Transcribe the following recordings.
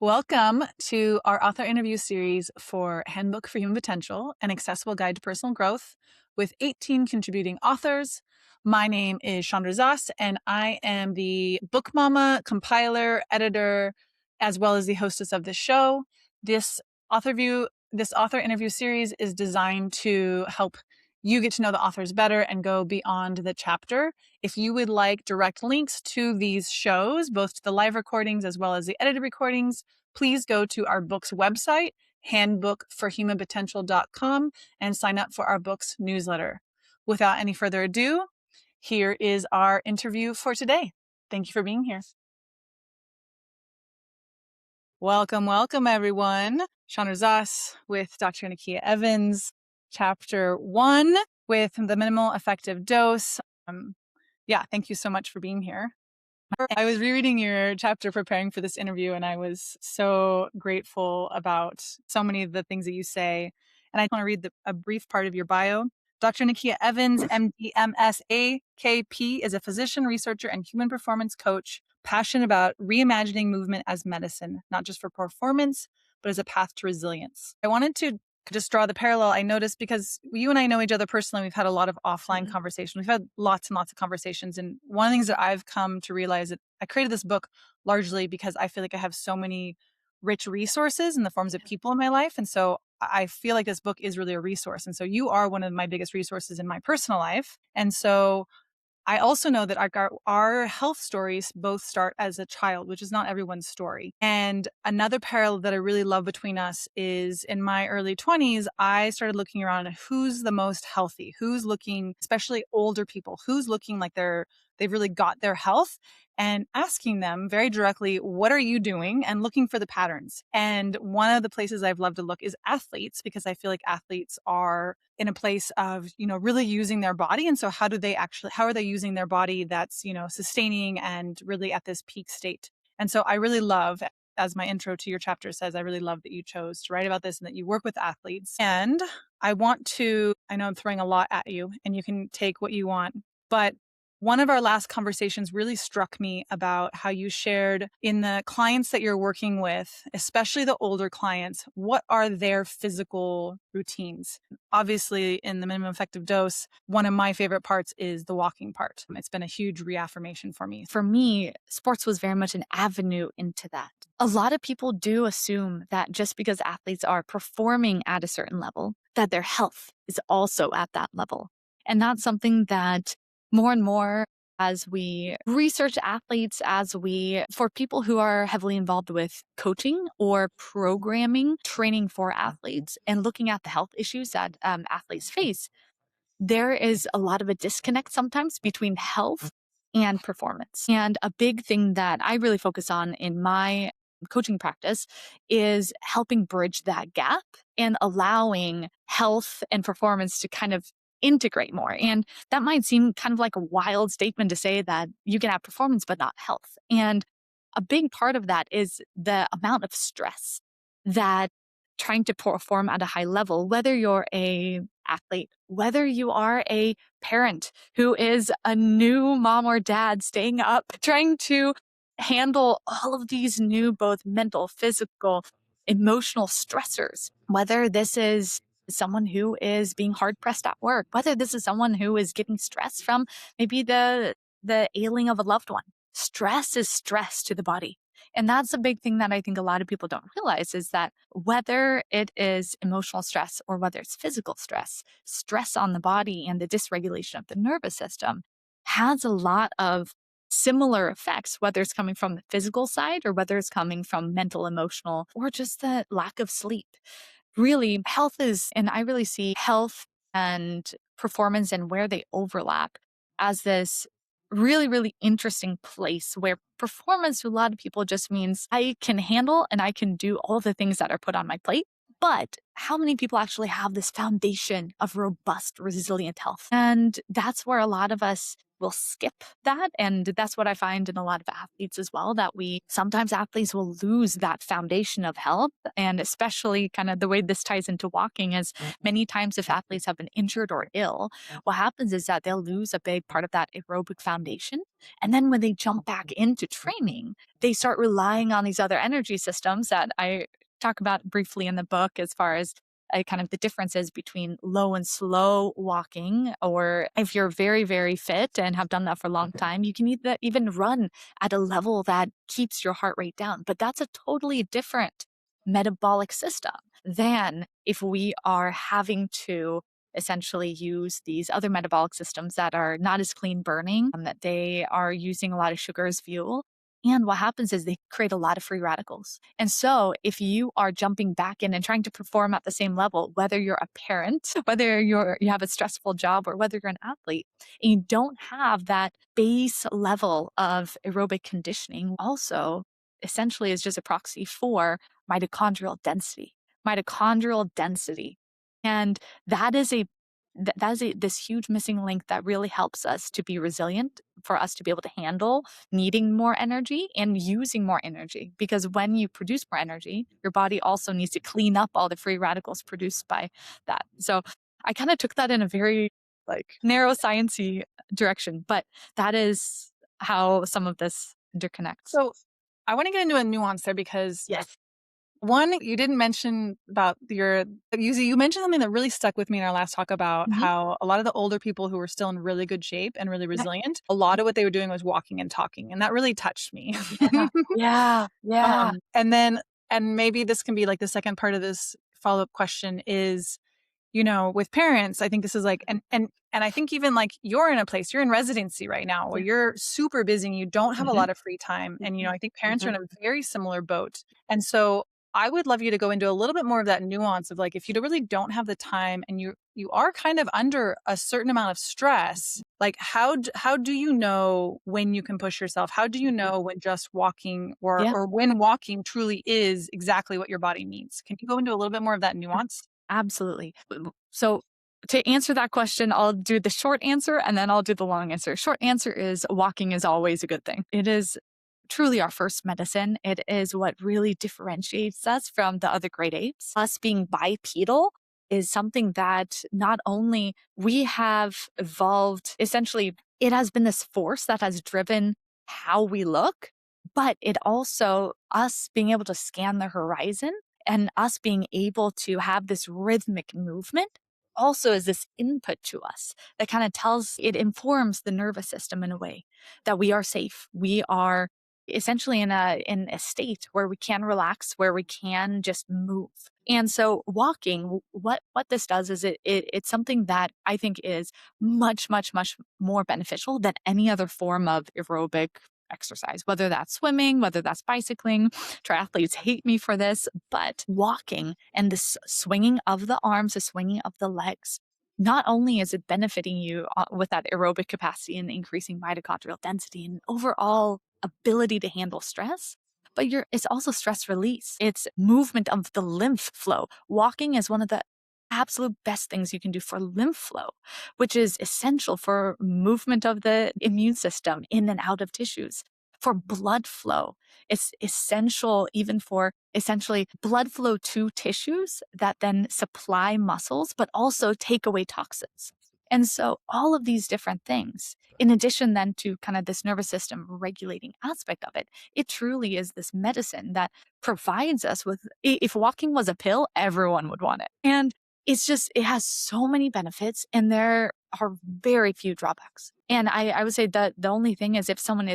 Welcome to our author interview series for Handbook for Human Potential, an accessible guide to personal growth with 18 contributing authors. My name is Chandra, and I am the book mama, compiler, editor, as well as the hostess of this show. This author interview series is designed to help you get to know the authors better and go beyond the chapter. If you would like direct links to these shows, both to the live recordings as well as the edited recordings, please go to our book's website, handbookforhumanpotential.com, and sign up for our book's newsletter. Without any further ado, here is our interview for today. Thank you for being here. Welcome, everyone. Chandra Zas with Dr. Nikia Evans, Chapter 1 with the minimal effective dose. Thank you so much for being here. I was rereading your chapter preparing for this interview, and I was so grateful about so many of the things that you say. And I want to read a brief part of your bio. Dr. Nikia Evans, MD, MS, AKP, is a physician, researcher, and human performance coach, passionate about reimagining movement as medicine, not just for performance, but as a path to resilience. I wanted to just draw the parallel. I noticed because you and I know each other personally, we've had a lot of offline conversations. We've had lots and lots of conversations. And one of the things that I've come to realize that I created this book largely because I feel like I have so many rich resources in the forms of people in my life. And so I feel like this book is really a resource. And so you are one of my biggest resources in my personal life. And so I also know that our health stories both start as a child, which is not everyone's story. And another parallel that I really love between us is in my early 20s, I started looking around at who's the most healthy, who's looking, especially older people, who's looking like they've really got their health, and asking them very directly, what are you doing? And looking for the patterns. And one of the places I've loved to look is athletes, because I feel like athletes are in a place of, really using their body. And so how are they using their body that's, sustaining and really at this peak state? And so I really love, as my intro to your chapter says, I really love that you chose to write about this and that you work with athletes. And I know I'm throwing a lot at you and you can take what you want, but one of our last conversations really struck me about how you shared in the clients that you're working with, especially the older clients, what are their physical routines? Obviously, in the minimum effective dose, one of my favorite parts is the walking part. It's been a huge reaffirmation for me. For me, sports was very much an avenue into that. A lot of people do assume that just because athletes are performing at a certain level, that their health is also at that level. And that's something that more and more as we research athletes, for people who are heavily involved with coaching or programming, training for athletes and looking at the health issues that athletes face, there is a lot of a disconnect sometimes between health and performance. And a big thing that I really focus on in my coaching practice is helping bridge that gap and allowing health and performance to kind of integrate more. And that might seem kind of like a wild statement to say that you can have performance but not health. And a big part of that is the amount of stress that trying to perform at a high level, whether you're a athlete, whether you are a parent who is a new mom or dad staying up, trying to handle all of these new, both mental, physical, emotional stressors, whether this is someone who is being hard pressed at work, whether this is someone who is getting stress from maybe the ailing of a loved one. Stress is stress to the body. And that's a big thing that I think a lot of people don't realize is that whether it is emotional stress or whether it's physical stress, stress on the body and the dysregulation of the nervous system has a lot of similar effects, whether it's coming from the physical side or whether it's coming from mental, emotional, or just the lack of sleep. Really, and I really see health and performance and where they overlap as this really, really interesting place where performance to a lot of people just means I can handle and I can do all the things that are put on my plate. But how many people actually have this foundation of robust, resilient health? And that's where a lot of us will skip that. And that's what I find in a lot of athletes as well, that sometimes athletes will lose that foundation of health. And especially kind of the way this ties into walking is many times if athletes have been injured or ill, what happens is that they'll lose a big part of that aerobic foundation. And then when they jump back into training, they start relying on these other energy systems that I talk about briefly in the book, as far as kind of the differences between low and slow walking. Or if you're very, very fit and have done that for a long time, you can even run at a level that keeps your heart rate down. But that's a totally different metabolic system than if we are having to essentially use these other metabolic systems that are not as clean burning, that they are using a lot of sugar as fuel. And what happens is they create a lot of free radicals. And so if you are jumping back in and trying to perform at the same level, whether you're a parent, whether you have a stressful job, or whether you're an athlete, and you don't have that base level of aerobic conditioning, also essentially is just a proxy for mitochondrial density. Mitochondrial density. And that is this huge missing link that really helps us to be resilient, for us to be able to handle needing more energy and using more energy. Because when you produce more energy, your body also needs to clean up all the free radicals produced by that. So I kind of took that in a very narrow sciencey direction, but that is how some of this interconnects. So I want to get into a nuance there, because yes. One, you didn't mention about you mentioned something that really stuck with me in our last talk about how a lot of the older people who were still in really good shape and really resilient, a lot of what they were doing was walking and talking. And that really touched me. Yeah. And maybe this can be like the second part of this follow-up question is, with parents, I think this is and I think even you're in a place, you're in residency right now where you're super busy and you don't have a lot of free time. And, I think parents are in a very similar boat. And so I would love you to go into a little bit more of that nuance of if you really don't have the time and you are kind of under a certain amount of stress, how do you know when you can push yourself? How do you know when just walking or when walking truly is exactly what your body needs? Can you go into a little bit more of that nuance? Absolutely. So to answer that question, I'll do the short answer and then I'll do the long answer. Short answer is walking is always a good thing. It is truly our first medicine. It is what really differentiates us from the other great apes. Us being bipedal is something that not only we have evolved, essentially, it has been this force that has driven how we look, but it also, us being able to scan the horizon and us being able to have this rhythmic movement also is this input to us that kind of it informs the nervous system in a way that we are safe. We are essentially in a state where we can relax, where we can just move. And so walking, what this does is it's something that I think is much, much, much more beneficial than any other form of aerobic exercise, whether that's swimming, whether that's bicycling. Triathletes hate me for this, but walking and the swinging of the arms, the swinging of the legs, not only is it benefiting you with that aerobic capacity and increasing mitochondrial density and overall ability to handle stress, but it's also stress release. It's movement of the lymph flow. Walking is one of the absolute best things you can do for lymph flow, which is essential for movement of the immune system in and out of tissues. For blood flow, it's essential even for essentially blood flow to tissues that then supply muscles, but also take away toxins. And so all of these different things, in addition then to kind of this nervous system regulating aspect of it, it truly is this medicine that provides us with, if walking was a pill, everyone would want it. And it has so many benefits and there are very few drawbacks. And I would say that the only thing is if someone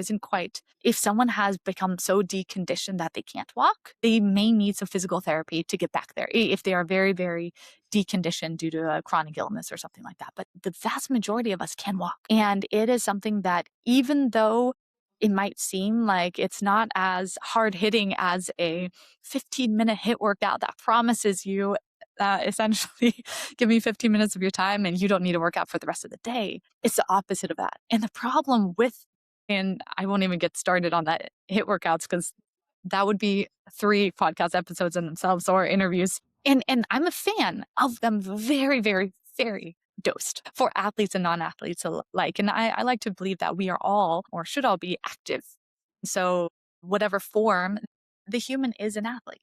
has become so deconditioned that they can't walk, they may need some physical therapy to get back there if they are very, very deconditioned due to a chronic illness or something like that. But the vast majority of us can walk. And it is something that even though it might seem like it's not as hard hitting as a 15-minute HIIT workout that promises you essentially give me 15 minutes of your time and you don't need to work out for the rest of the day. It's the opposite of that. And the problem and I won't even get started on that HIIT workouts because that would be 3 podcast episodes in themselves or interviews. And I'm a fan of them very, very, very dosed for athletes and non-athletes alike. And I like to believe that we are all, or should all be, active. So whatever form, the human is an athlete.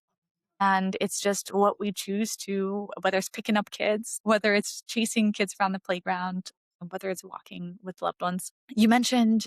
And it's just what we choose to, whether it's picking up kids, whether it's chasing kids around the playground, whether it's walking with loved ones. You mentioned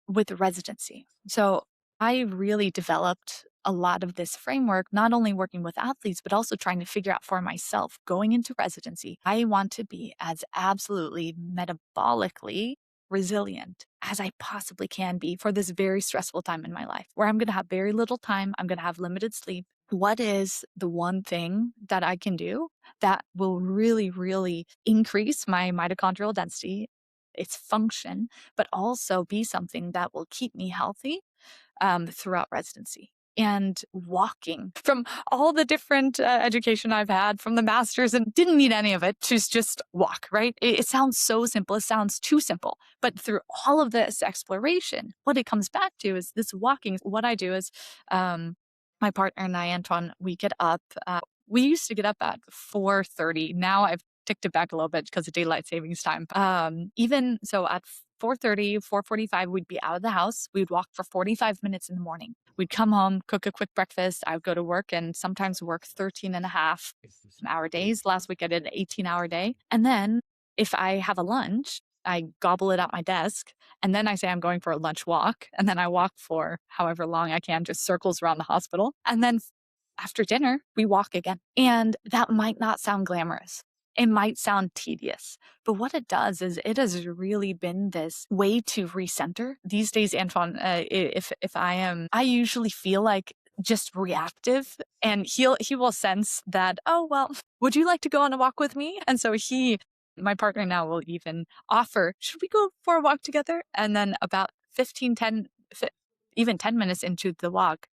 with residency. So I really developed a lot of this framework, not only working with athletes, but also trying to figure out for myself going into residency. I want to be as absolutely metabolically resilient as I possibly can be for this very stressful time in my life where I'm going to have very little time. I'm going to have limited sleep. What is the one thing that I can do that will really, really increase my mitochondrial density, its function, but also be something that will keep me healthy throughout residency? And walking from all the different education I've had from the masters and didn't need any of it to just walk, right? It sounds so simple. It sounds too simple. But through all of this exploration, what it comes back to is this walking. What I do is my partner and I, Antoine, we get up. We used to get up at 4:30. Now I've ticked it back a little bit because of daylight savings time. Even so, at 4:30, 4:45, we'd be out of the house. We'd walk for 45 minutes in the morning. We'd come home, cook a quick breakfast. I would go to work and sometimes work 13 and a half hour days. Last week I did an 18-hour day. And then if I have a lunch, I gobble it at my desk. And then I say I'm going for a lunch walk. And then I walk for however long I can, just circles around the hospital. And then after dinner, we walk again. And that might not sound glamorous. It might sound tedious, but what it does is it has really been this way to recenter. These days, Antoine, if I usually feel like just reactive, and he will sense that, oh, well, would you like to go on a walk with me? And so my partner now will even offer, should we go for a walk together? And then about 10 minutes into the walk,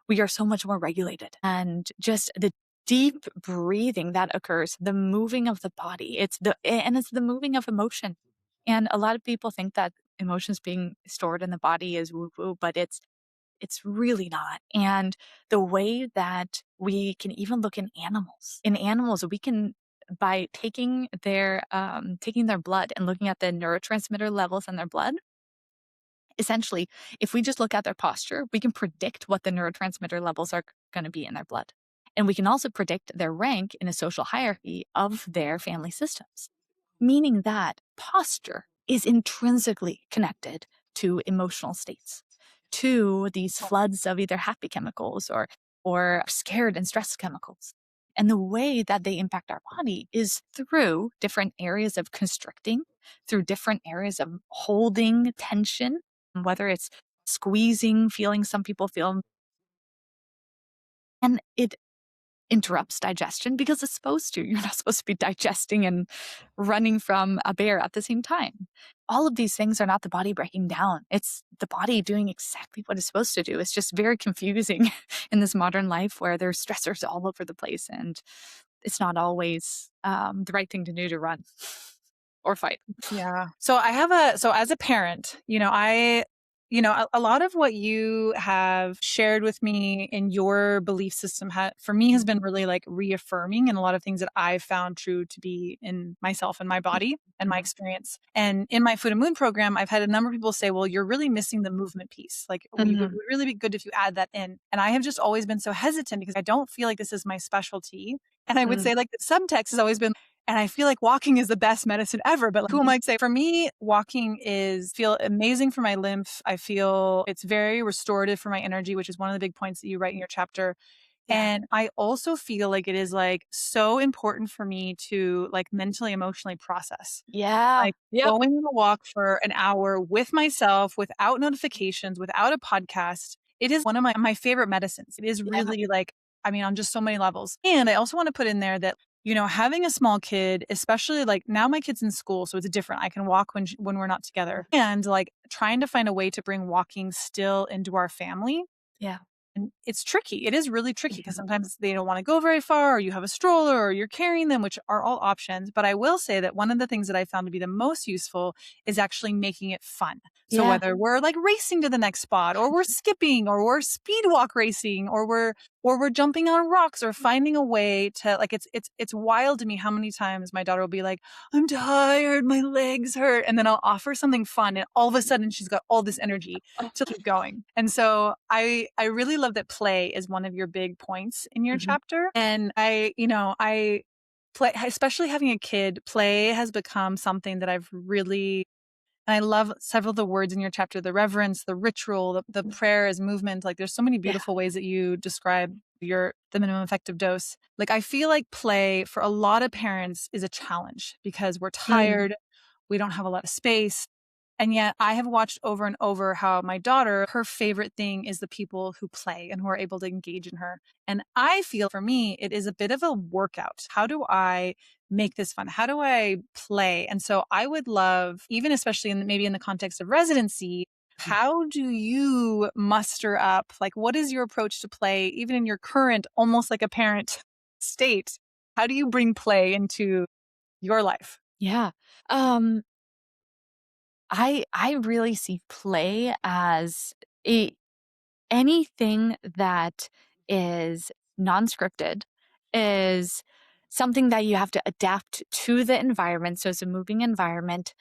we are so much more regulated, and just the deep breathing that occurs, the moving of the body, it's the moving of emotion. And a lot of people think that emotions being stored in the body is woo woo, but it's really not. And the way that we can even look in animals, we can, by taking their blood and looking at the neurotransmitter levels in their blood, essentially, if we just look at their posture, we can predict what the neurotransmitter levels are going to be in their blood. And we can also predict their rank in a social hierarchy of their family systems, meaning that posture is intrinsically connected to emotional states, to these floods of either happy chemicals or scared and stressed chemicals. And the way that they impact our body is through different areas of constricting, through different areas of holding tension, whether it's squeezing, feeling some people feel, and it interrupts digestion because it's supposed to. You're not supposed to be digesting and running from a bear at the same time. All of these things are not the body breaking down. It's the body doing exactly what it's supposed to do. It's just very confusing in this modern life where there's stressors all over the place, and it's not always the right thing to do to run or fight. Yeah. So as a parent, a lot of what you have shared with me in your belief system for me has been really like reaffirming in a lot of things that I've found true to be in myself and my body and my experience. And in my Food and Moon program, I've had a number of people say, well, you're really missing the movement piece. Like it would really be good if you add that in. And I have just always been so hesitant because I don't feel like this is my specialty. And I would say like the subtext has always been, and I feel like walking is the best medicine ever. But who am I to say? For me, walking feel amazing for my lymph. I feel it's very restorative for my energy, which is one of the big points that you write in your chapter. Yeah. And I also feel like it is like so important for me to like mentally, emotionally process. Yeah. Like going on a walk for an hour with myself, without notifications, without a podcast. It is one of my favorite medicines. It is really like, I mean, on just so many levels. And I also want to put in there that having a small kid, especially like now my kid's in school, so it's different. I can walk when we're not together, and like trying to find a way to bring walking still into our family. Yeah. And it's tricky. It is really tricky because Mhm. sometimes they don't want to go very far, or you have a stroller, or you're carrying them, which are all options. But I will say that one of the things that I found to be the most useful is actually making it fun. So Yeah. whether we're like racing to the next spot, or we're skipping, or we're speed walk racing, or we're jumping on rocks, or finding a way to like it's wild to me how many times my daughter will be like, I'm tired, my legs hurt. And then I'll offer something fun, and all of a sudden she's got all this energy Oh. to keep going. And so I really love that play is one of your big points in your Mhm. chapter. And I play, especially having a kid, play has become something that I've really, and I love several of the words in your chapter, the reverence, the ritual, the prayer as movement. Like there's so many Yeah. beautiful ways that you describe the minimum effective dose. Like I feel like play for a lot of parents is a challenge because we're Mm. tired, we don't have a lot of space. And yet I have watched over and over how my daughter, her favorite thing is the people who play and who are able to engage in her. And I feel for me, it is a bit of a workout. How do I make this fun? How do I play? And so I would love, even especially maybe in the context of residency, how do you muster up, like, what is your approach to play, even in your current, almost like a parent state? How do you bring play into your life? Yeah. Um, I really see play as a anything that is non-scripted is something that you have to adapt to the environment. So it's a moving environment.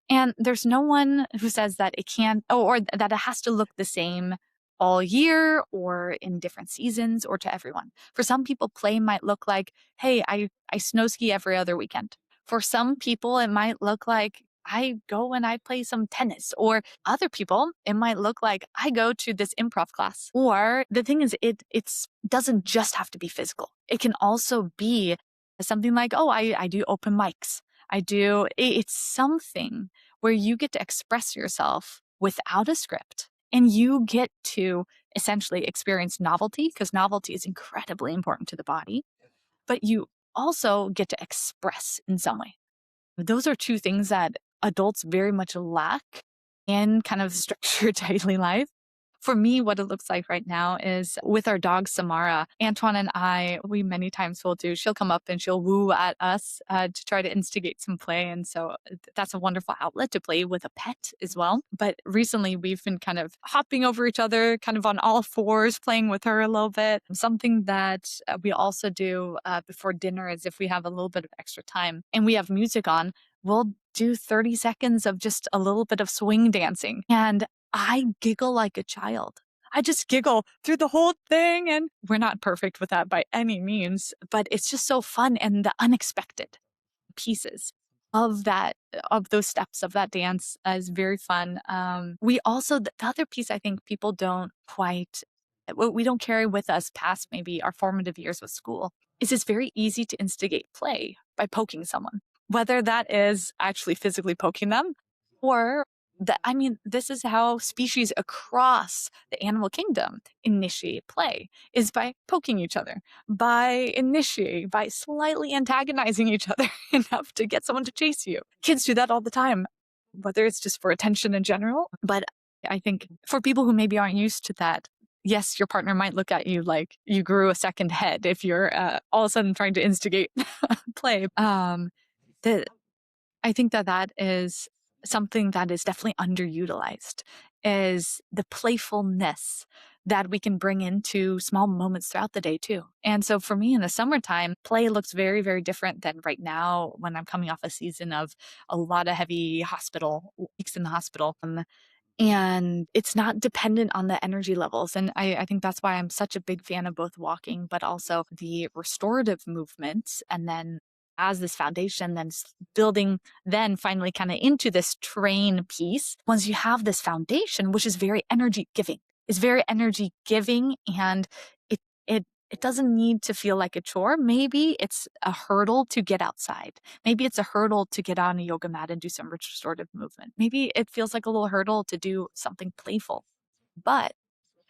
And there's no one who says that it can't, or that it has to look the same all year or in different seasons or to everyone. For some people, play might look like, hey, I snow ski every other weekend. For some people, it might look like I go and I play some tennis. Or other people, it might look like I go to this improv class. Or the thing is, it's doesn't just have to be physical. It can also be something like, oh, I do open mics. It's something where you get to express yourself without a script and you get to essentially experience novelty because novelty is incredibly important to the body, but you also get to express in some way. Those are two things that adults very much lack in kind of structured daily life. For me, what it looks like right now is with our dog Samara, Antoine and I, we many times will do, she'll come up and she'll woo at us to try to instigate some play. And so that's a wonderful outlet to play with a pet as well. But recently we've been kind of hopping over each other, kind of on all fours, playing with her a little bit. Something that we also do before dinner is if we have a little bit of extra time and we have music on, we'll do 30 seconds of just a little bit of swing dancing. And I giggle like a child. I just giggle through the whole thing. And we're not perfect with that by any means, but it's just so fun. And the unexpected pieces of that, of those steps of that dance is very fun. We also, the other piece I think people don't quite, we don't carry with us past maybe our formative years with school is it's very easy to instigate play by poking someone, whether that is actually physically poking them or that, I mean, this is how species across the animal kingdom initiate play is by poking each other, by slightly antagonizing each other enough to get someone to chase you. Kids do that all the time, whether it's just for attention in general. But I think for people who maybe aren't used to that, yes, your partner might look at you like you grew a second head if you're all of a sudden trying to instigate play. The I think that that is something that is definitely underutilized is the playfulness that we can bring into small moments throughout the day too. And so for me in the summertime, play looks very, very different than right now when I'm coming off a season of a lot of heavy hospital weeks in the hospital. And it's not dependent on the energy levels. And I think that's why I'm such a big fan of both walking, but also the restorative movements. And then as this foundation, then building, then finally kind of into this train piece. Once you have this foundation, which is very energy giving, is very energy giving, and it doesn't need to feel like a chore. Maybe it's a hurdle to get outside. Maybe it's a hurdle to get on a yoga mat and do some restorative movement. Maybe it feels like a little hurdle to do something playful. But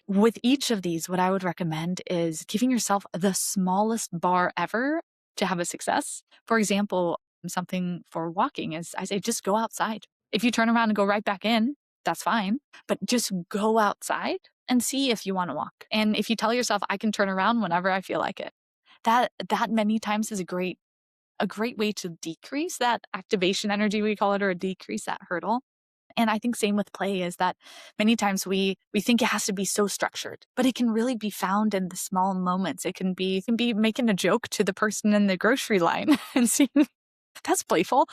with each of these, what I would recommend is giving yourself the smallest bar ever to have a success. For example, something for walking is I say just go outside. If you turn around and go right back in, that's fine. But just go outside and see if you want to walk. And if you tell yourself, I can turn around whenever I feel like it, that many times is a great way to decrease that activation energy, we call it, or decrease that hurdle. And I think same with play is that many times we think it has to be so structured, but it can really be found in the small moments. It can be making a joke to the person in the grocery line and seeing that's playful.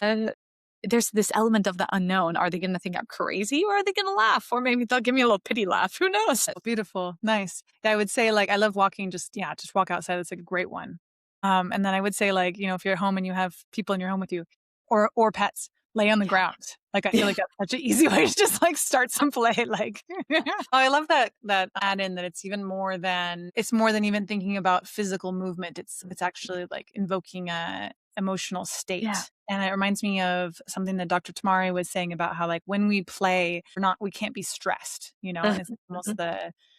There's this element of the unknown. Are they going to think I'm crazy, or are they going to laugh? Or maybe they'll give me a little pity laugh. Who knows? Beautiful. Nice. I would say I love walking, just walk outside. It's a great one. And then I would say if you're at home and you have people in your home with you or pets, lay on the ground. I feel like that's such an easy way to just start some play. I love that add in that it's more than even thinking about physical movement. It's actually invoking a emotional state. Yeah. And it reminds me of something that Dr. Tamari was saying about how when we play, we can't be stressed, and it's almost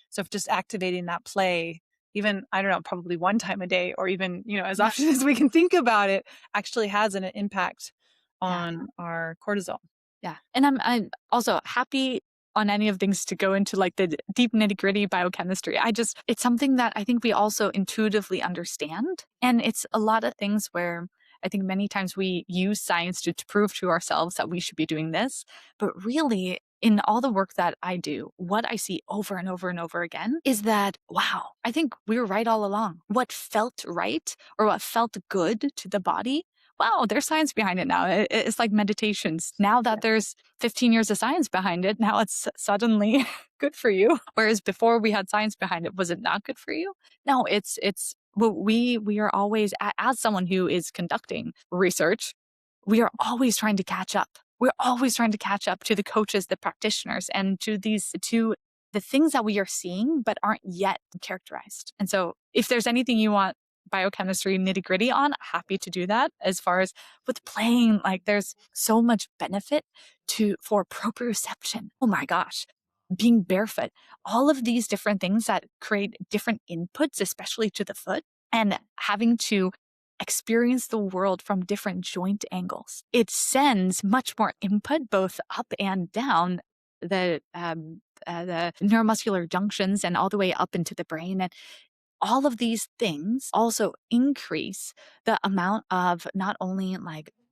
so if just activating that play, even, I don't know, probably one time a day, or even, as often as we can think about it, actually has an impact on our cortisol. Yeah. And I'm also happy on any of things to go into the deep nitty-gritty biochemistry. It's something that I think we also intuitively understand. And it's a lot of things where I think many times we use science to prove to ourselves that we should be doing this. But really, in all the work that I do, what I see over and over and over again is that, wow, I think we were right all along. What felt right or what felt good to the body, wow, there's science behind it now. It's like meditations. Now that there's 15 years of science behind it, now it's suddenly good for you. Whereas before we had science behind it, was it not good for you? No, it's well, we are always, as someone who is conducting research, we are always trying to catch up. We're always trying to catch up to the coaches, the practitioners, and to the things that we are seeing but aren't yet characterized. And so if there's anything you want biochemistry nitty gritty on, happy to do that. As far as with playing, there's so much benefit for proprioception. Oh my gosh. Being barefoot, all of these different things that create different inputs, especially to the foot, and having to experience the world from different joint angles. It sends much more input both up and down the neuromuscular junctions and all the way up into the brain. And all of these things also increase the amount of not only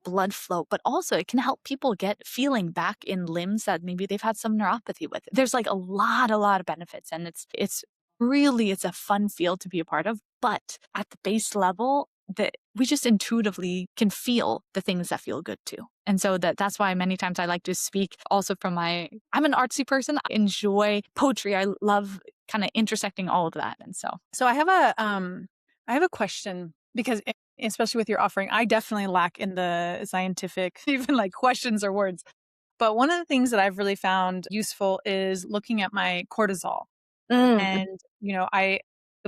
blood flow, but also it can help people get feeling back in limbs that maybe they've had some neuropathy with. There's a lot of benefits, and it's a fun field to be a part of. But at the base level, that we just intuitively can feel the things that feel good too. And so that's why many times I like to speak also from I'm an artsy person. I enjoy poetry. I love kind of intersecting all of that. And so I have a question, because especially with your offering, I definitely lack in the scientific, even questions or words. But one of the things that I've really found useful is looking at my cortisol. And, I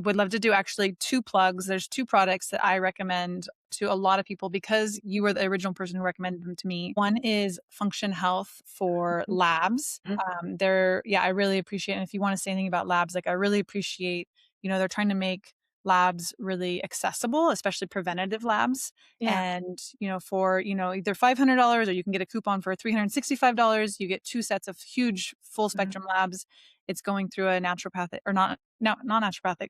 would love to do actually 2 plugs. There's 2 products that I recommend to a lot of people because you were the original person who recommended them to me. One is Function Health for labs. I really appreciate, and if you want to say anything about labs, I really appreciate, they're trying to make labs really accessible, especially preventative labs. And, for, either $500, or you can get a coupon for $365, you get 2 sets of huge full spectrum labs. It's going through a naturopathic, or not naturopathic,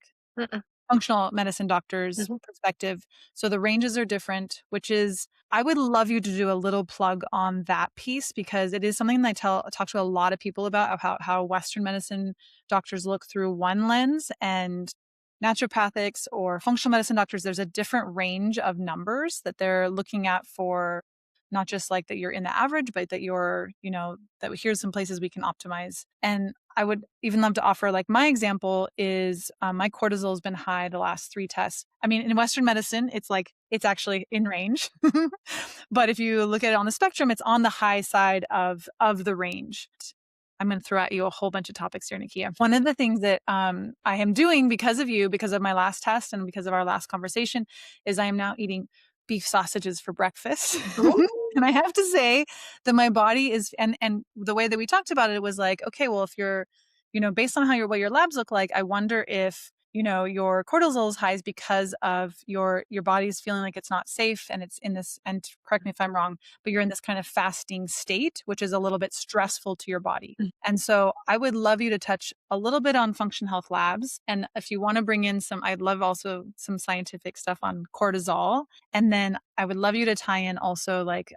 functional medicine doctor's perspective. So the ranges are different, which is, I would love you to do a little plug on that piece, because it is something that I talk to a lot of people about how Western medicine doctors look through one lens, and naturopathics or functional medicine doctors, there's a different range of numbers that they're looking at for not just that you're in the average, but that you're, that here's some places we can optimize. And I would even love to offer, my example is my cortisol has been high the last 3 tests. I mean, in Western medicine, it's actually in range. But if you look at it on the spectrum, it's on the high side of the range. I'm going to throw at you a whole bunch of topics here, Nikia. One of the things that I am doing because of you, because of my last test and because of our last conversation, is I am now eating beef sausages for breakfast. And I have to say that my body is, and the way that we talked about it was okay, well, if you're, based on what your labs look like, I wonder if your cortisol is high is because of your body's feeling like it's not safe, and it's in this, and correct me if I'm wrong, but you're in this kind of fasting state, which is a little bit stressful to your body. And so I would love you to touch a little bit on Function Health Labs. And if you want to bring in I'd love also some scientific stuff on cortisol. And then I would love you to tie in also like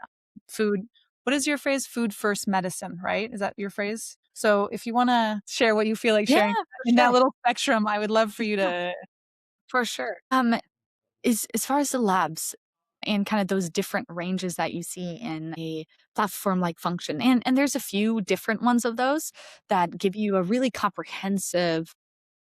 food. What is your phrase? Food first medicine, right? Is that your phrase? So if you want to share what you feel like Yeah, sharing for in that sure. little spectrum, I would love for you Yeah, to. for sure. Is as far as the labs and kind of those different ranges that you see in a platform like Function, and there's a few different ones of those that give you a really comprehensive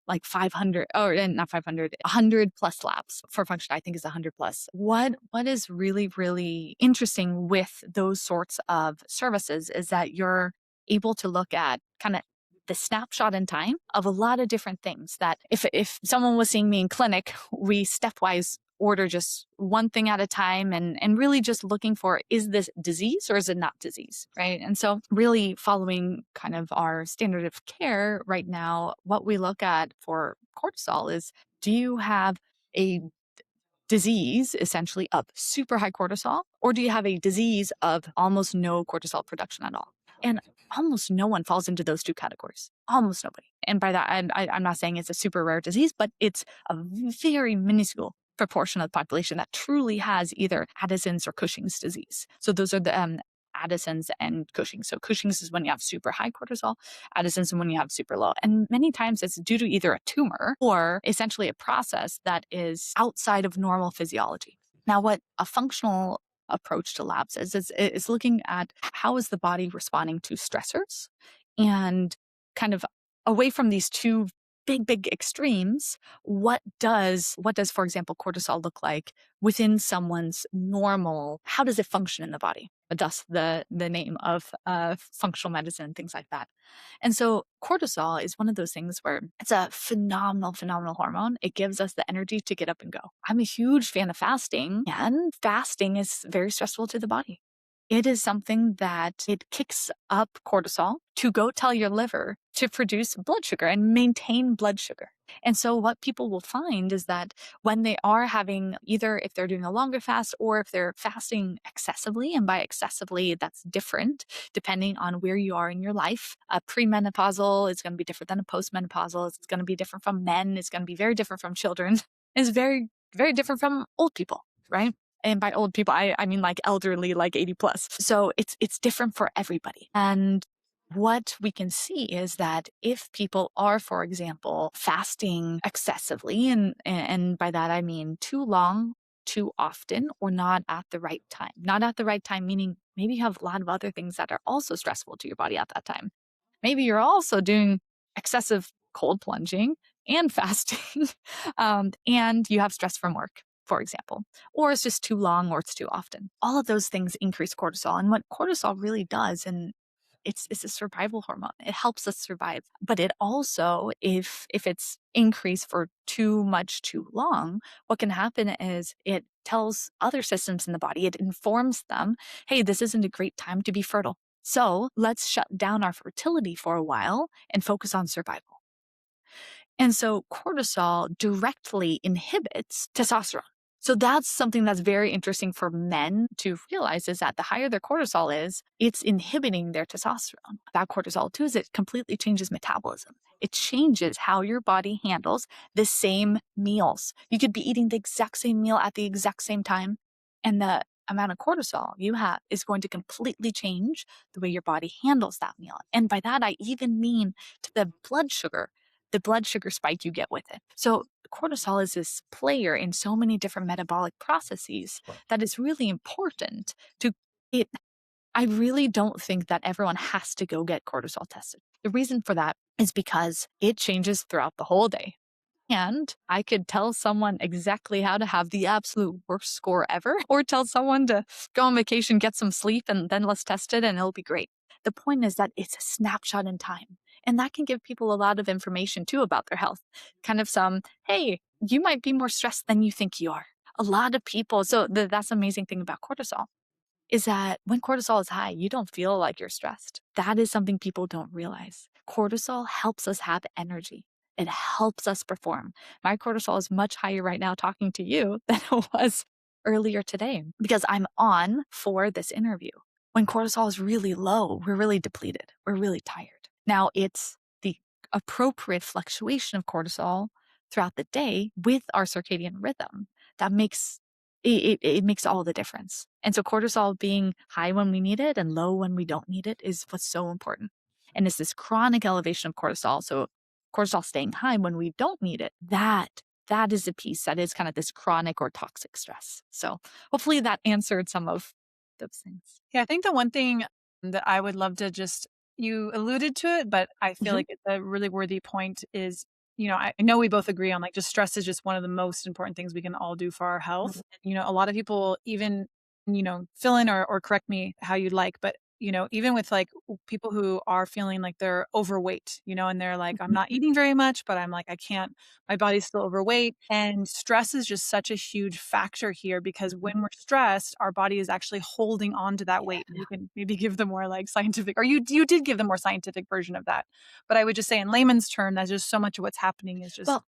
like 500 or not 500, 100 plus labs for Function. I think is 100 plus. What is really, really interesting with those sorts of services is that you're able to look at kind of the snapshot in time of a lot of different things that if someone was seeing me in clinic, we stepwise order just one thing at a time and really just looking for, is this disease or is it not disease, right? And so really following kind of our standard of care right now, what we look at for cortisol is, do you have a disease essentially of super high cortisol, or do you have a disease of almost no cortisol production at all? And almost no one falls into those two categories. Almost nobody. And by that, I'm not saying it's a super rare disease, but it's a very minuscule proportion of the population that truly has either Addison's or Cushing's disease. So those are the Addison's and Cushing's. So Cushing's is when you have super high cortisol. Addison's is when you have super low. And many times it's due to either a tumor or essentially a process that is outside of normal physiology. Now, what a functional approach to labs is looking at how is the body responding to stressors, and kind of away from these two big extremes, what does, for example, cortisol look like within someone's normal, how does it function in the body? Thus the name of functional medicine and things like that. And so cortisol is one of those things where it's a phenomenal hormone. It gives us the energy to get up and go. I'm a huge fan of fasting, and fasting is very stressful to the body. It is something that it kicks up cortisol to go tell your liver to produce blood sugar and maintain blood sugar. And so what people will find is that when they are having, either if they're doing a longer fast or if they're fasting excessively, and by excessively, that's different depending on where you are in your life. A premenopausal is going to be different than a postmenopausal. It's going to be different from men. It's going to be very different from children. It's very, very different from old people, right? And by old people, I mean like elderly, like 80 plus. So it's different for everybody. And what we can see is that if people are, for example, fasting excessively, and by that I mean too long, too often, or not at the right time. Not at the right time, meaning maybe you have a lot of other things that are also stressful to your body at that time. Maybe you're also doing excessive cold plunging and fasting, and you have stress from work, for example, or it's just too long or it's too often. All of those things increase cortisol. And what cortisol really does, and it's a survival hormone. It helps us survive. But it also, if it's increased for too much too long, what can happen is it tells other systems in the body, it informs them, hey, this isn't a great time to be fertile. So let's shut down our fertility for a while and focus on survival. And so cortisol directly inhibits testosterone. So that's something that's very interesting for men to realize, is that the higher their cortisol is, it's inhibiting their testosterone. That cortisol too is it completely changes metabolism. It changes how your body handles the same meals. You could be eating the exact same meal at the exact same time, and the amount of cortisol you have is going to completely change the way your body handles that meal. And by that, I even mean to the blood sugar spike you get with it. So cortisol is this player in so many different metabolic processes that is really important to it. I really don't think that everyone has to go get cortisol tested. The reason for that is because it changes throughout the whole day. And I could tell someone exactly how to have the absolute worst score ever, or tell someone to go on vacation, get some sleep, and then let's test it and it'll be great. The point is that it's a snapshot in time. And that can give people a lot of information too about their health. Kind of some, hey, you might be more stressed than you think you are. A lot of people, so that's the amazing thing about cortisol, is that when cortisol is high, you don't feel like you're stressed. That is something people don't realize. Cortisol helps us have energy. It helps us perform. My cortisol is much higher right now talking to you than it was earlier today because I'm on for this interview. When cortisol is really low, we're really depleted. We're really tired. Now, it's the appropriate fluctuation of cortisol throughout the day with our circadian rhythm that makes it makes all the difference. And so cortisol being high when we need it and low when we don't need it is what's so important. And it's this chronic elevation of cortisol. So cortisol staying high when we don't need it, that is a piece that is kind of this chronic or toxic stress. So hopefully that answered some of those things. Yeah, I think the one thing that I would love to just you alluded to it, but I feel Mhm. like it's a really worthy point is, I know we both agree on like just stress is just one of the most important things we can all do for our health. Mhm. A lot of people even, fill in or correct me how you'd like, but even with like people who are feeling like they're overweight, and they're like, I'm Mhm. not eating very much, but I'm like, I can't, my body's still overweight. And stress is just such a huge factor here because Mhm. when we're stressed, our body is actually holding on to that weight. Yeah. You can maybe give the more like scientific, or you did give the more scientific version of that. But I would just say in layman's term, that's just so much of what's happening is just Well,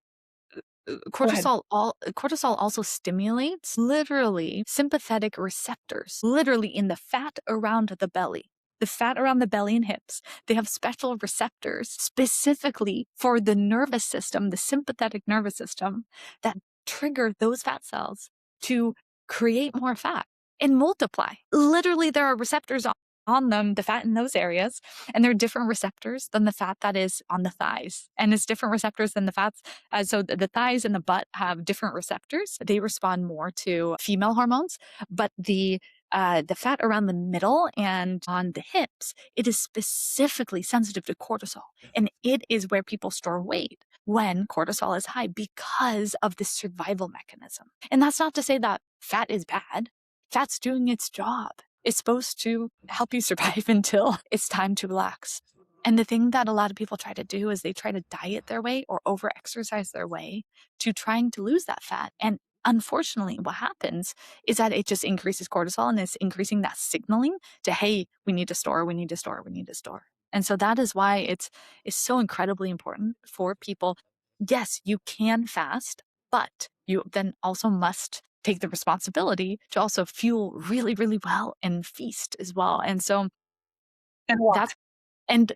go ahead. cortisol also stimulates literally sympathetic receptors, literally in the fat around the belly. The fat around the belly and hips, they have special receptors specifically for the nervous system, the sympathetic nervous system, that trigger those fat cells to create more fat and multiply. Literally, there are receptors on them, the fat in those areas, and there are different receptors than the fat that is on the thighs. And it's different receptors than the fats so the thighs and the butt have different receptors. They respond more to female hormones, but the fat around the middle and on the hips, it is specifically sensitive to cortisol, and it is where people store weight when cortisol is high because of the survival mechanism. And that's not to say that fat is bad. Fat's doing its job. It's supposed to help you survive until it's time to relax. And the thing that a lot of people try to do is they try to diet their way or over exercise their way to trying to lose that fat. And unfortunately, what happens is that it just increases cortisol and it's increasing that signaling to, hey, we need to store, we need to store, we need to store. And so that is why it's so incredibly important for people. Yes, you can fast, but you then also must take the responsibility to also fuel really, really well and feast as well. And so And walk. that's and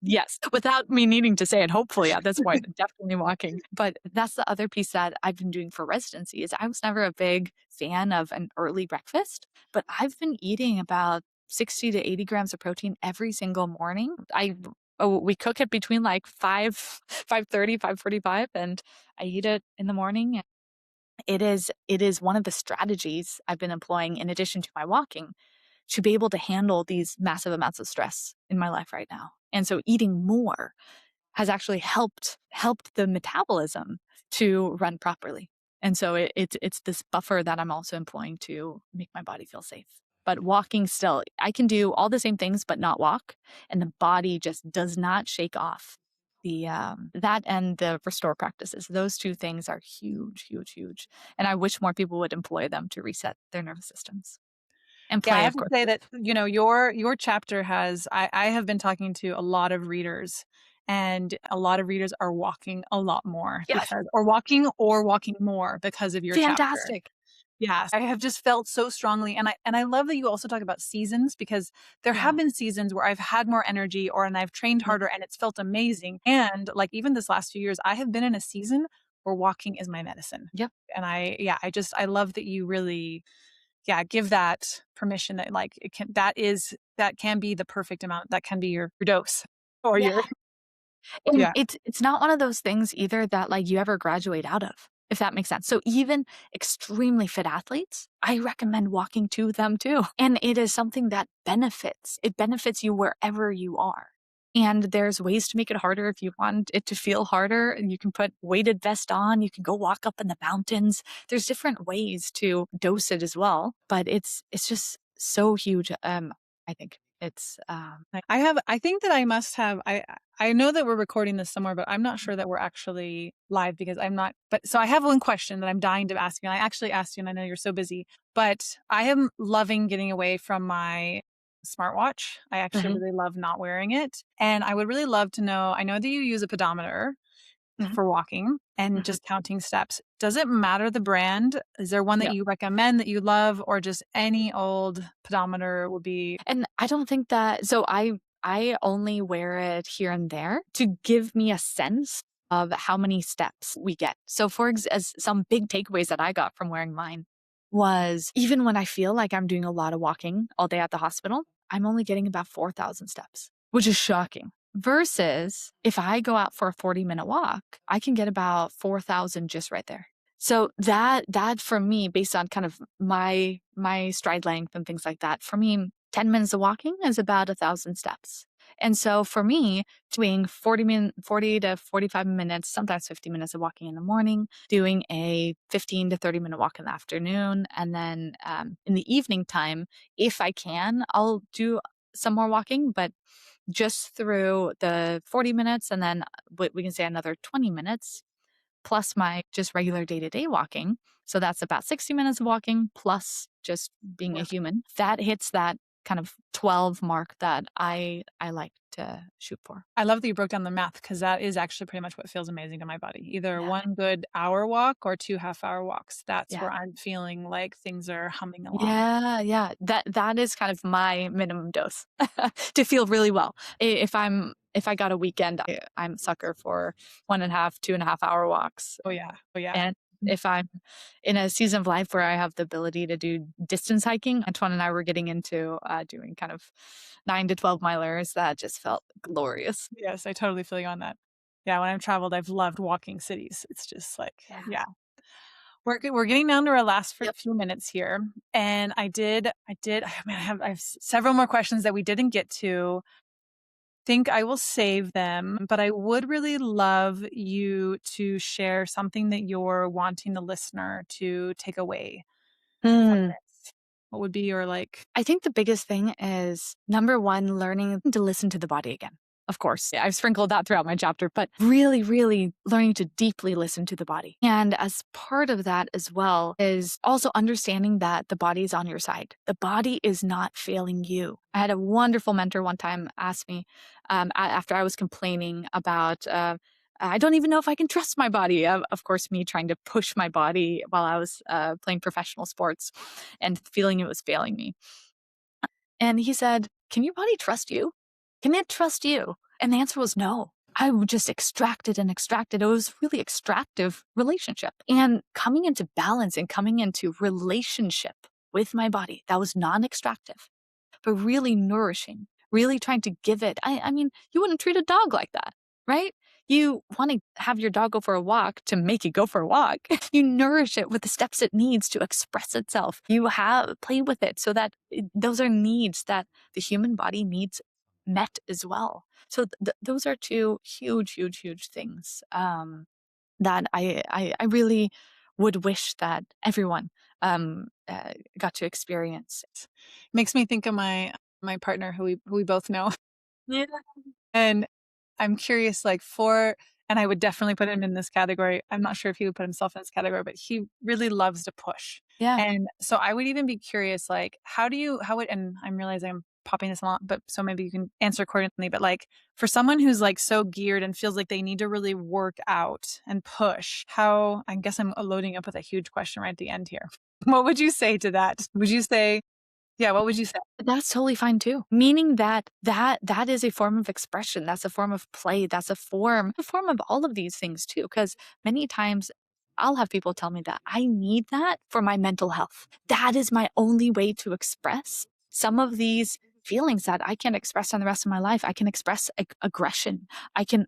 yes, without me needing to say it, hopefully at this point, definitely walking. But that's the other piece that I've been doing for residency is I was never a big fan of an early breakfast, but I've been eating about 60 to 80 grams of protein every single morning. We cook it between like 5:30, 5:45, and I eat it in the morning. It is one of the strategies I've been employing in addition to my walking to be able to handle these massive amounts of stress in my life right now. And so eating more has actually helped the metabolism to run properly. And so it's this buffer that I'm also employing to make my body feel safe. But walking still, I can do all the same things but not walk, and the body just does not shake off the that and the restore practices. Those two things are huge, huge, huge. And I wish more people would employ them to reset their nervous systems. And Yeah, I play, have of to course. say that, your chapter has I have been talking to a lot of readers, and a lot of readers are walking a lot more Yes, or walking more because of your chapter. fantastic. Yes, I have just felt so strongly, and I love that you also talk about seasons because there have Yeah. been seasons where I've had more energy and I've trained Mhm. harder and it's felt amazing. And like even this last few years, I have been in a season where walking is my medicine. Yep. And I love that you really, yeah, give that permission that like that can be the perfect amount. That can be your dose or Yeah. your, And yeah. it's not one of those things either that, like, you ever graduate out of, if that makes sense. So even extremely fit athletes, I recommend walking to them too. And it is something that benefits. It benefits you wherever you are. And there's ways to make it harder if you want it to feel harder. And you can put weighted vest on, you can go walk up in the mountains. There's different ways to dose it as well. But it's just so huge. I think it's I think that I must have I know that we're recording this somewhere, but I'm not sure that we're actually live because I'm not but so I have one question that I'm dying to ask you. And I actually asked you and I know you're so busy, but I am loving getting away from my smartwatch. I actually Mhm. really love not wearing it. And I would really love to know, I know that you use a pedometer. Mhm. for walking and Mhm. just counting steps. Does it matter the brand? Is there one that No. you recommend that you love, or just any old pedometer would be? And I don't think that so I only wear it here and there to give me a sense of how many steps we get. So as some big takeaways that I got from wearing mine was even when I feel like I'm doing a lot of walking all day at the hospital, I'm only getting about 4,000 steps, which is shocking. Versus if I go out for a 40-minute walk, I can get about 4,000 just right there. So that for me, based on kind of my stride length and things like that, for me, 10 minutes of walking is about 1,000 steps. And so for me, doing 40 to 45 minutes, sometimes 50 minutes of walking in the morning, doing a 15 to 30-minute walk in the afternoon, and then in the evening time, if I can, I'll do some more walking, but just through the 40 minutes and then we can say another 20 minutes plus my just regular day-to-day walking. So that's about 60 minutes of walking plus just being a human. That hits that kind of 12 mark that I like to shoot for. I love that you broke down the math, because that is actually pretty much what feels amazing to my body. Either Yeah. one good hour walk or 2 half-hour walks. That's Yeah. where I'm feeling like things are humming along. Yeah, yeah. That is kind of my minimum dose to feel really well. If I got a weekend, I'm a sucker for 1.5, 2.5 hour walks. Oh, yeah. Oh, yeah. And if I'm in a season of life where I have the ability to do distance hiking, Antoine and I were getting into doing kind of 9 to 12 milers. That just felt glorious. Yes, I totally feel you on that. Yeah, when I've traveled, I've loved walking cities. It's just like, Yeah. yeah. We're getting down to our last Yep. few minutes here, and I mean, I have several more questions that we didn't get to. Think I will save them, but I would really love you to share something that you're wanting the listener to take away from Mm. this. What would be your, like? I think the biggest thing is number one, learning to listen to the body again. Of course, I've sprinkled that throughout my chapter, but really, really learning to deeply listen to the body. And as part of that as well is also understanding that the body is on your side. The body is not failing you. I had a wonderful mentor one time ask me after I was complaining about I don't even know if I can trust my body. Of course, me trying to push my body while I was playing professional sports and feeling it was failing me. And he said, "Can your body trust you? Can it trust you?" And the answer was no. I would just extracted and extracted. It was really extractive relationship. And coming into balance and coming into relationship with my body that was non-extractive, but really nourishing, really trying to give it. I mean, you wouldn't treat a dog like that, right? You want to have your dog go for a walk to make it go for a walk. You nourish it with the steps it needs to express itself. You have play with it so that those are needs that the human body needs met as well. So those are two huge, huge, huge things that I really would wish that everyone got to experience. Makes me think of my partner who we both know. Yeah. And I'm curious, like, and I would definitely put him in this category. I'm not sure if he would put himself in this category, but he really loves to push. Yeah. And so I would even be curious, like, how would, and I'm realizing I'm popping this a lot, but so maybe you can answer accordingly. But like, for someone who's like so geared and feels like they need to really work out and push, I guess I'm loading up with a huge question right at the end here. What would you say to that? Would you say, yeah, what would you say? That's totally fine too. Meaning that is a form of expression. That's a form of play. That's a form of all of these things too. Because many times I'll have people tell me that I need that for my mental health. That is my only way to express some of these feelings that I can't express on the rest of my life. I can express aggression. I can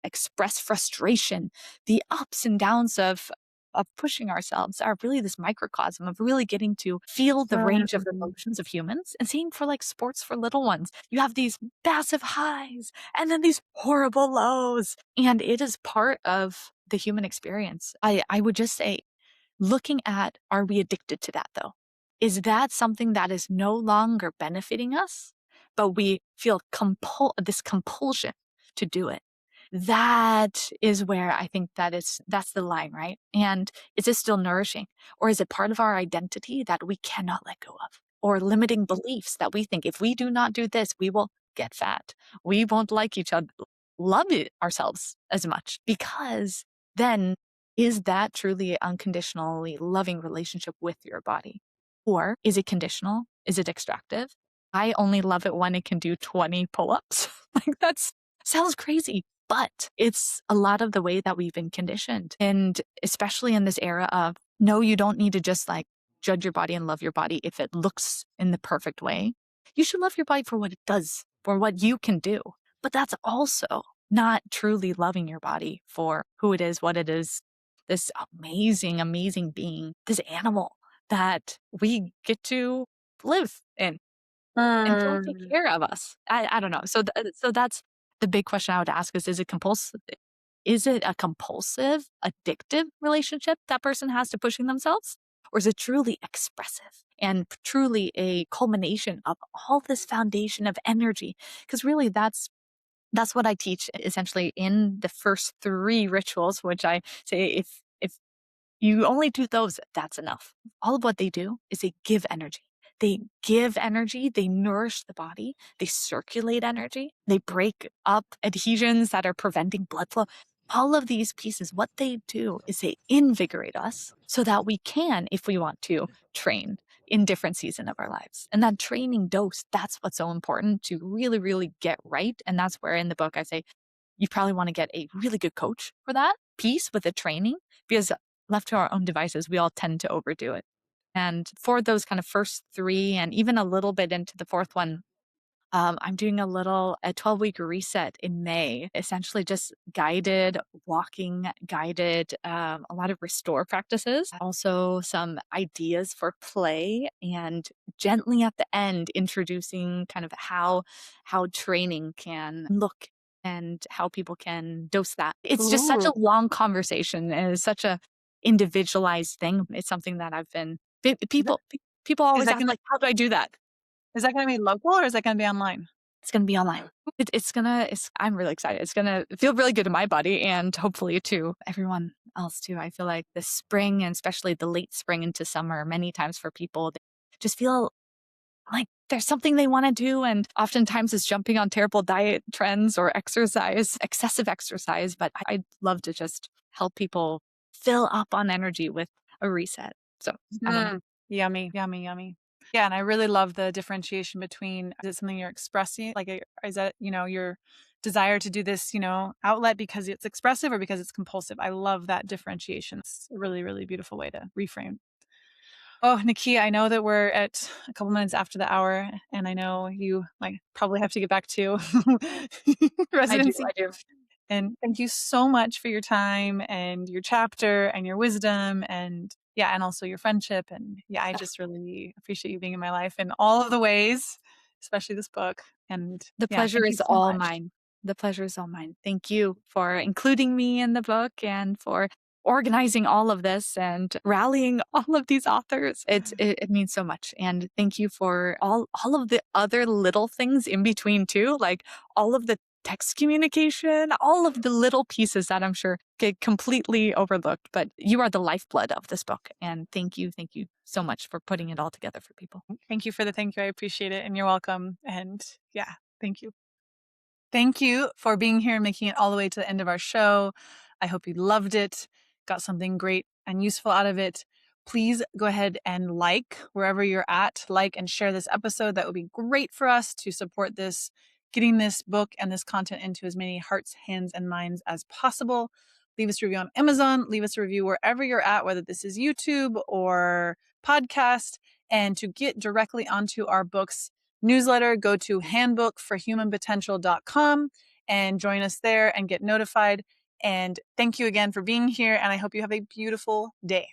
express frustration. The ups and downs of pushing ourselves are really this microcosm of really getting to feel the range of emotions of humans. And same for like sports for little ones. You have these massive highs and then these horrible lows. And it is part of the human experience. I would just say, looking at, are we addicted to that though? Is that something that is no longer benefiting us, but we feel this compulsion to do it? That is where I think that's the line, right? And is it still nourishing, or is it part of our identity that we cannot let go of, or limiting beliefs that we think if we do not do this, we will get fat. We won't like each other. love ourselves as much, because then is that truly unconditionally loving relationship with your body? Or is it conditional? Is it extractive? I only love it when it can do 20 pull-ups. Like that's sounds crazy, but it's a lot of the way that we've been conditioned. And especially in this era of no, you don't need to just like judge your body and love your body if it looks in the perfect way. You should love your body for what it does, for what you can do. But that's also not truly loving your body for who it is, what it is, this amazing, amazing being, this animal that we get to live in and he'll take Mm. care of us. I don't know. So that's the big question I would ask is it compulsive? Is it a compulsive, addictive relationship that person has to pushing themselves? Or is it truly expressive and truly a culmination of all this foundation of energy? Because really that's what I teach essentially in the first 3 rituals, which I say if you only do those, that's enough. All of what they do is they give energy. They give energy, they nourish the body, they circulate energy, they break up adhesions that are preventing blood flow. All of these pieces, what they do is they invigorate us so that we can, if we want to, train in different seasons of our lives. And that training dose, that's what's so important to really, really get right. And that's where in the book I say, you probably want to get a really good coach for that piece with the training, because left to our own devices, we all tend to overdo it. And for those kind of first 3 and even a little bit into the 4th one, I'm doing a 12-week reset in May, essentially just guided walking, guided, a lot of restore practices, also some ideas for play, and gently at the end, introducing kind of how training can look and how people can dose that. It's just such Ooh. a long conversation and it's such a individualized thing. It's something that I've been Is that people is always that ask gonna like, how do I do that? is that gonna be local or is that gonna be online? It's gonna be online. I'm really excited. It's gonna feel really good to my body and hopefully to everyone else too. I feel like the spring and especially the late spring into summer, many times for people, they just feel like there's something they want to do. And oftentimes it's jumping on terrible diet trends or exercise, excessive exercise. But I'd love to just help people fill up on energy with a reset. So I don't know. Yummy, yummy, yummy. Yeah, and I really love the differentiation between, is it something you're expressing? Like, is that, your desire to do this, outlet because it's expressive or because it's compulsive? I love that differentiation. It's a really, really beautiful way to reframe. Oh, Nikia, I know that we're at a couple minutes after the hour, and I know you might probably have to get back to I do. residency. I do. And thank you so much for your time and your chapter and your wisdom and yeah, and also your friendship. And yeah, I just really appreciate you being in my life in all of the ways, especially this book. And The yeah, pleasure thank you is so all much. mine. The pleasure is all mine. Thank you for including me in the book and for organizing all of this and rallying all of these authors. It means so much. And thank you for all of the other little things in between too, like all of the text communication, all of the little pieces that I'm sure get completely overlooked. But you are the lifeblood of this book. And thank you so much for putting it all together for people. Thank you for the thank you. I appreciate it. And you're welcome. And yeah, thank you. Thank you for being here and making it all the way to the end of our show. I hope you loved it, got something great and useful out of it. Please go ahead and like wherever you're at, like and share this episode. That would be great for us to support this, getting this book and this content into as many hearts, hands, and minds as possible. Leave us a review on Amazon, leave us a review wherever you're at, whether this is YouTube or podcast. And to get directly onto our books newsletter, go to handbookforhumanpotential.com and join us there and get notified. And thank you again for being here. And I hope you have a beautiful day.